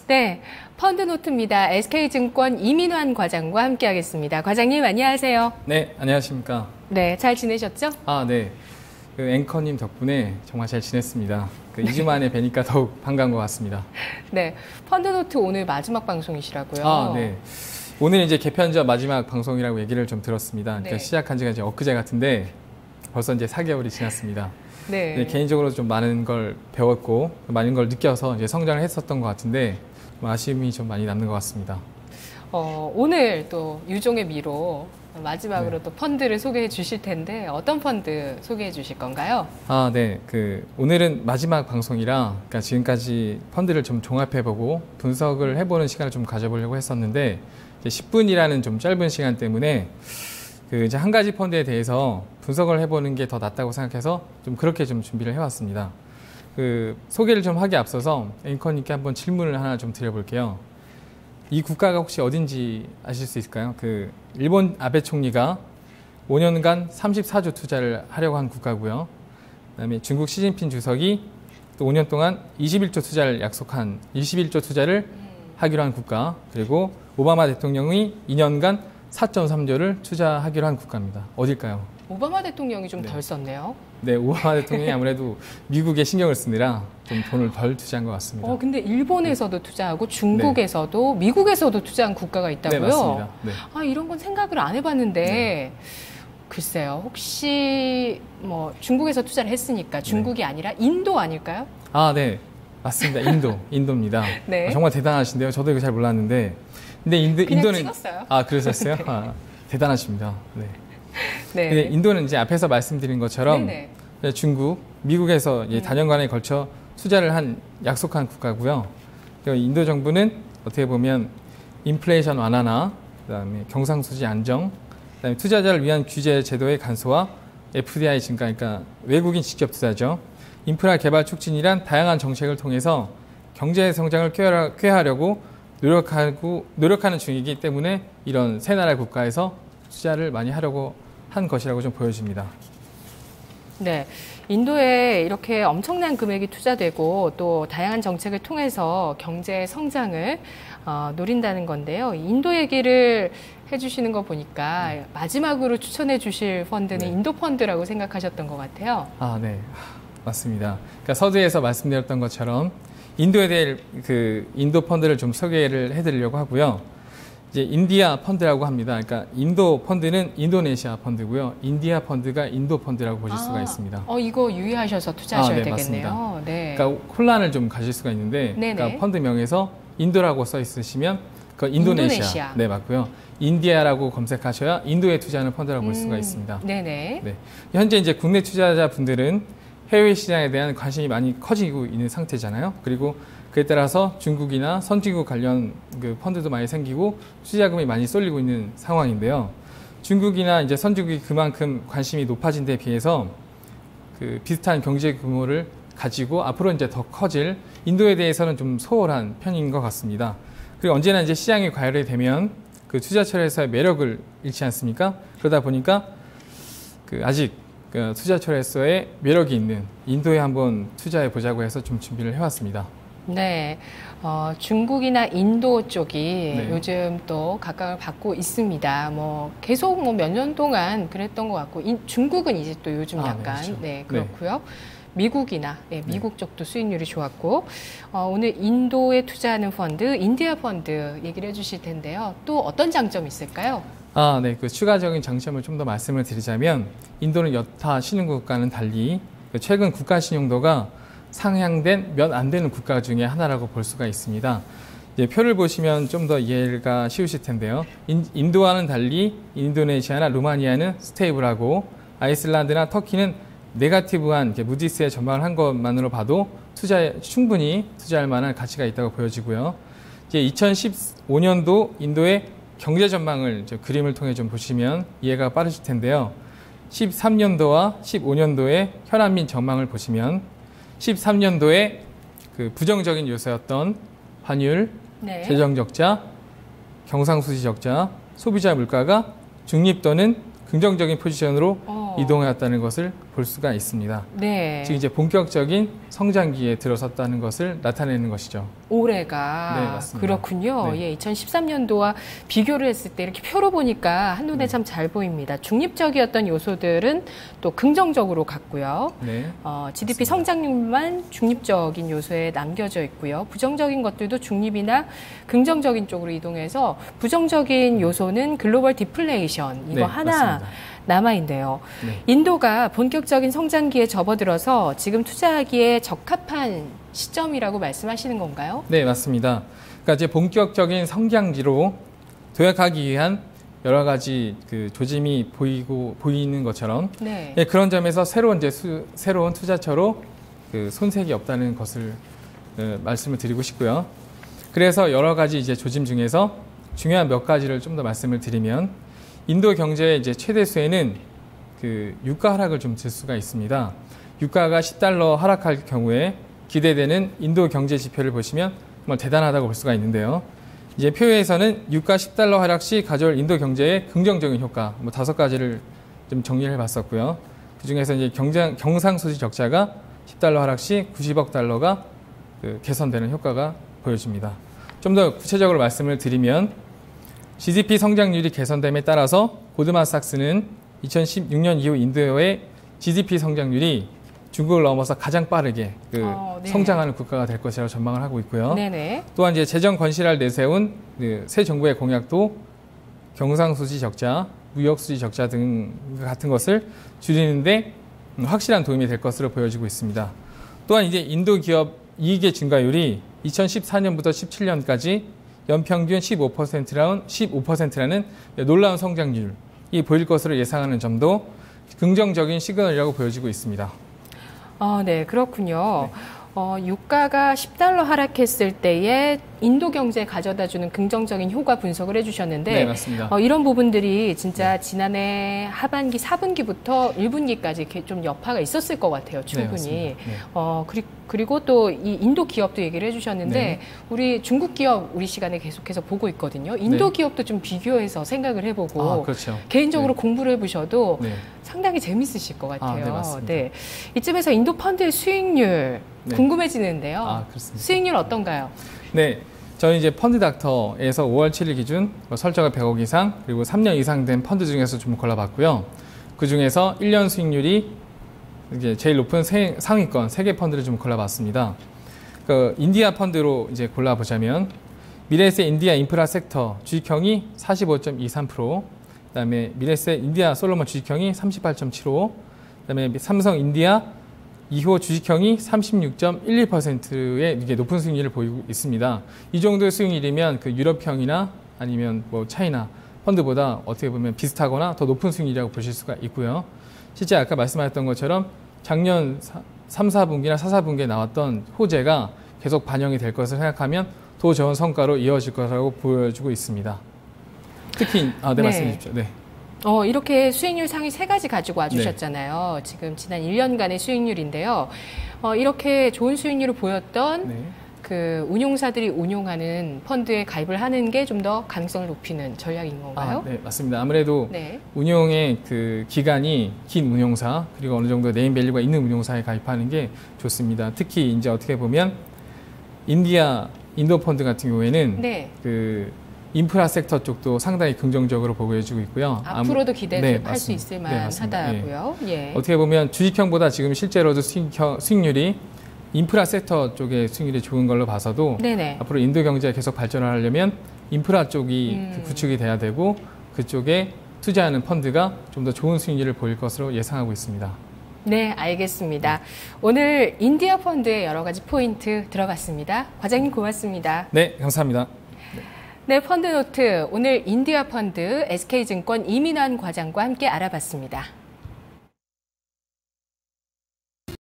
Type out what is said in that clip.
네, 펀드노트입니다. SK증권 이민환 과장과 함께하겠습니다. 과장님 안녕하세요. 네, 안녕하십니까. 네, 잘 지내셨죠? 네. 앵커님 덕분에 정말 잘 지냈습니다. 2주 만에 뵈니까 더욱 반가운 것 같습니다. 네, 펀드노트 오늘 마지막 방송이시라고요. 네. 오늘 이제 개편전 마지막 방송이라고 얘기를 좀 들었습니다. 그러니까 네. 시작한 지가 이제 엊그제 같은데 벌써 이제 4개월이 지났습니다. 네. 네, 개인적으로 좀 많은 걸 배웠고 많은 걸 느껴서 이제 성장을 했었던 것 같은데 좀 아쉬움이 좀 많이 남는 것 같습니다. 오늘 또 유종의 미로 마지막으로 또 펀드를 소개해 주실 텐데 어떤 펀드 소개해 주실 건가요? 네. 오늘은 마지막 방송이라 그러니까 지금까지 펀드를 좀 종합해보고 분석을 해보는 시간을 좀 가져보려고 했었는데 이제 10분이라는 좀 짧은 시간 때문에 이제 한 가지 펀드에 대해서 분석을 해보는 게 더 낫다고 생각해서 좀 그렇게 좀 준비를 해왔습니다. 소개를 좀 하기 앞서서 앵커님께 한번 질문을 하나 좀 드려볼게요. 이 국가가 혹시 어딘지 아실 수 있을까요? 일본 아베 총리가 5년간 34조 투자를 하려고 한 국가고요. 그다음에 중국 시진핑 주석이 또 5년 동안 21조 투자를 하기로 한 국가. 그리고 오바마 대통령이 2년간 4.3조를 투자하기로 한 국가입니다. 어딜까요? 오바마 대통령이 좀 덜 썼네요. 네, 오바마 대통령이 아무래도 미국에 신경을 쓰느라 좀 돈을 덜 투자한 것 같습니다. 근데 일본에서도 투자하고 중국에서도 미국에서도 투자한 국가가 있다고요? 네, 맞습니다. 네. 이런 건 생각을 안 해봤는데 글쎄요. 혹시 중국에서 투자를 했으니까 중국이 아니라 인도 아닐까요? 네. 맞습니다. 인도입니다. 네. 정말 대단하신데요. 저도 이거 잘 몰랐는데. 근데 인도는 찍었어요. 그러셨어요? 대단하십니다. 네. 네. 근데 인도는 이제 앞에서 말씀드린 것처럼 중국, 미국에서 이제 다년간에 걸쳐 투자를 약속한 국가고요. 인도 정부는 어떻게 보면 인플레이션 완화나 그다음에 경상수지 안정, 그다음에 투자자를 위한 규제 제도의 간소화, FDI 증가, 그러니까 외국인 직접 투자죠. 인프라 개발 촉진이란 다양한 정책을 통해서 경제 성장을 꾀하려고 노력하는 중이기 때문에 이런 세 나라 국가에서 투자를 많이 하려고 한 것이라고 좀 보여집니다. 네, 인도에 이렇게 엄청난 금액이 투자되고 또 다양한 정책을 통해서 경제 성장을 노린다는 건데요. 인도 얘기를 해주시는 거 보니까 마지막으로 추천해 주실 펀드는 인도 펀드라고 생각하셨던 것 같아요. 네. 맞습니다. 그러니까 서두에서 말씀드렸던 것처럼 인도에 대해 인도 펀드를 좀 소개를 해드리려고 하고요. 이제 인디아 펀드라고 합니다. 그러니까 인도 펀드는 인도네시아 펀드고요. 인디아 펀드가 인도 펀드라고 보실 수가 있습니다. 이거 유의하셔서 투자하셔야 네, 되겠네요. 맞습니다. 네. 그러니까 혼란을 좀 가질 수가 있는데, 그러니까 펀드명에서 인도라고 써 있으시면 인도네시아. 네, 맞고요. 인디아라고 검색하셔야 인도에 투자하는 펀드라고 볼 수가 있습니다. 네네. 네. 현재 이제 국내 투자자분들은 해외 시장에 대한 관심이 많이 커지고 있는 상태잖아요. 그리고 그에 따라서 중국이나 선진국 관련 펀드도 많이 생기고 투자금이 많이 쏠리고 있는 상황인데요. 중국이나 이제 선진국이 그만큼 관심이 높아진 데 비해서 비슷한 경제 규모를 가지고 앞으로 이제 더 커질 인도에 대해서는 좀 소홀한 편인 것 같습니다. 그리고 언제나 이제 시장이 과열이 되면 투자처에서의 매력을 잃지 않습니까? 그러다 보니까 아직 투자처에서의 매력이 있는 인도에 한번 투자해 보자고 해서 좀 준비를 해왔습니다. 네, 중국이나 인도 쪽이 요즘 또 각광을 받고 있습니다. 계속 몇 년 동안 그랬던 것 같고 중국은 이제 또 요즘 약간 그렇죠. 그렇고요. 미국이나 미국 쪽도 수익률이 좋았고 오늘 인도에 투자하는 펀드, 인디아 펀드 얘기를 해주실 텐데요. 또 어떤 장점이 있을까요? 네. 추가적인 장점을 좀 더 말씀을 드리자면 인도는 여타 신흥국가는 달리 최근 국가 신용도가 상향된 몇 안 되는 국가 중에 하나라고 볼 수가 있습니다. 이제 표를 보시면 좀 더 이해가 쉬우실 텐데요. 인도와는 달리 인도네시아나 루마니아는 스테이블하고 아이슬란드나 터키는 네거티브한 무디스의 전망을 한 것만으로 봐도 충분히 투자할 만한 가치가 있다고 보여지고요. 이제 2015년도 인도의 경제 전망을 그림을 통해 좀 보시면 이해가 빠르실 텐데요. 13년도와 15년도의 현안 및 전망을 보시면 13년도에 부정적인 요소였던 환율, 재정 적자, 경상수지 적자, 소비자 물가가 중립 또는 긍정적인 포지션으로 이동해왔다는 것을 볼 수가 있습니다. 네. 즉 이제 본격적인 성장기에 들어섰다는 것을 나타내는 것이죠. 올해가 네, 맞습니다. 그렇군요. 네. 예, 2013년도와 비교를 했을 때 이렇게 표로 보니까 한눈에 참 잘 보입니다. 중립적이었던 요소들은 또 긍정적으로 갔고요. 네. GDP 맞습니다. 성장률만 중립적인 요소에 남겨져 있고요. 부정적인 것들도 중립이나 긍정적인 쪽으로 이동해서 부정적인 요소는 글로벌 디플레이션 이거 네, 하나 맞습니다. 남아있네요. 네. 인도가 본격적인 성장기에 접어들어서 지금 투자하기에 적합한 시점이라고 말씀하시는 건가요? 네, 맞습니다. 그러니까 이제 본격적인 성장기로 도약하기 위한 여러 가지 그 조짐이 보이는 것처럼 네. 예, 그런 점에서 새로운 투자처로 그 손색이 없다는 것을 말씀을 드리고 싶고요. 그래서 여러 가지 이제 조짐 중에서 중요한 몇 가지를 좀 더 말씀을 드리면 인도 경제의 이제 최대 수혜는 그 유가 하락을 좀 들 수가 있습니다. 유가가 10달러 하락할 경우에 기대되는 인도 경제 지표를 보시면 정말 대단하다고 볼 수가 있는데요. 이제 표에서는 유가 10달러 하락 시 가져올 인도 경제의 긍정적인 효과, 5가지를 좀 정리를 해봤었고요. 그 중에서 이제 경상수지 적자가 10달러 하락 시 90억 달러가 그 개선되는 효과가 보여집니다. 좀 더 구체적으로 말씀을 드리면 GDP 성장률이 개선됨에 따라서 고드만삭스는 2016년 이후 인도의 GDP 성장률이 중국을 넘어서 가장 빠르게 네. 성장하는 국가가 될 것이라고 전망을 하고 있고요. 네네. 또한 이제 재정 건실화를 내세운 새 정부의 공약도 경상수지 적자, 무역수지 적자 등 같은 것을 줄이는데 확실한 도움이 될 것으로 보여지고 있습니다. 또한 이제 인도 기업 이익의 증가율이 2014년부터 17년까지 연평균 15%라는 놀라운 성장률이 보일 것으로 예상하는 점도 긍정적인 시그널이라고 보여지고 있습니다. 네, 그렇군요. 유가가 10달러 하락했을 때에 인도 경제에 가져다주는 긍정적인 효과 분석을 해주셨는데 네, 맞습니다. 이런 부분들이 진짜 지난해 하반기 4분기부터 1분기까지 이렇게 좀 여파가 있었을 것 같아요. 충분히. 네, 그리고 또 이 인도 기업도 얘기를 해주셨는데 네. 우리 중국 기업 우리 시간에 계속해서 보고 있거든요. 인도 네. 기업도 좀 비교해서 생각을 해보고 그렇죠. 개인적으로 네. 공부를 해보셔도 네. 상당히 재밌으실 것 같아요. 네, 맞습니다. 네. 이쯤에서 인도 펀드의 수익률 네. 궁금해지는데요. 그렇습니다. 수익률 어떤가요? 네. 저희 이제 펀드닥터에서 5월 7일 기준 설정가 100억 이상 그리고 3년 이상 된 펀드 중에서 좀 골라봤고요. 그 중에서 1년 수익률이 이제 제일 높은 상위권 3개 펀드를 좀 골라봤습니다. 그 인디아 펀드로 이제 골라보자면 미래에셋 인디아 인프라 섹터 주식형이 45.23%, 그다음에 미래에셋 인디아 솔로몬 주식형이 38.75%, 그다음에 삼성 인디아 2호 주식형이 36.12%의 이게 높은 수익률을 보이고 있습니다. 이 정도의 수익률이면 그 유럽형이나 아니면 뭐 차이나 펀드보다 어떻게 보면 비슷하거나 더 높은 수익률이라고 보실 수가 있고요. 실제 아까 말씀하셨던 것처럼 작년 3, 4분기나 4, 4분기에 나왔던 호재가 계속 반영이 될 것을 생각하면 더 좋은 성과로 이어질 것이라고 보여주고 있습니다. 특히 네, 말씀해 주십시오. 네. 이렇게 수익률 상위 3가지 가지고 와주셨잖아요. 네. 지금 지난 1년간의 수익률인데요. 이렇게 좋은 수익률을 보였던 네. 그 운용사들이 운용하는 펀드에 가입을 하는 게 좀 더 가능성을 높이는 전략인 건가요? 네, 맞습니다. 아무래도 네. 운용의 그 기간이 긴 운용사 그리고 어느 정도 네임밸류가 있는 운용사에 가입하는 게 좋습니다. 특히 이제 어떻게 보면 인도 펀드 같은 경우에는 네. 그 인프라 섹터 쪽도 상당히 긍정적으로 보여지고 있고요. 앞으로도 기대할 수 있을 네, 만하다고요. 예. 어떻게 보면 주식형보다 지금 실제로도 수익률이 인프라 섹터 쪽의 수익률이 좋은 걸로 봐서도 네네. 앞으로 인도 경제가 계속 발전을 하려면 인프라 쪽이 구축이 돼야 되고 그쪽에 투자하는 펀드가 좀 더 좋은 수익률을 보일 것으로 예상하고 있습니다. 네, 알겠습니다. 오늘 인디아 펀드의 여러 가지 포인트 들어봤습니다. 과장님 고맙습니다. 네, 감사합니다. 네, 펀드노트 오늘 인디아 펀드 SK증권 이민환 과장과 함께 알아봤습니다.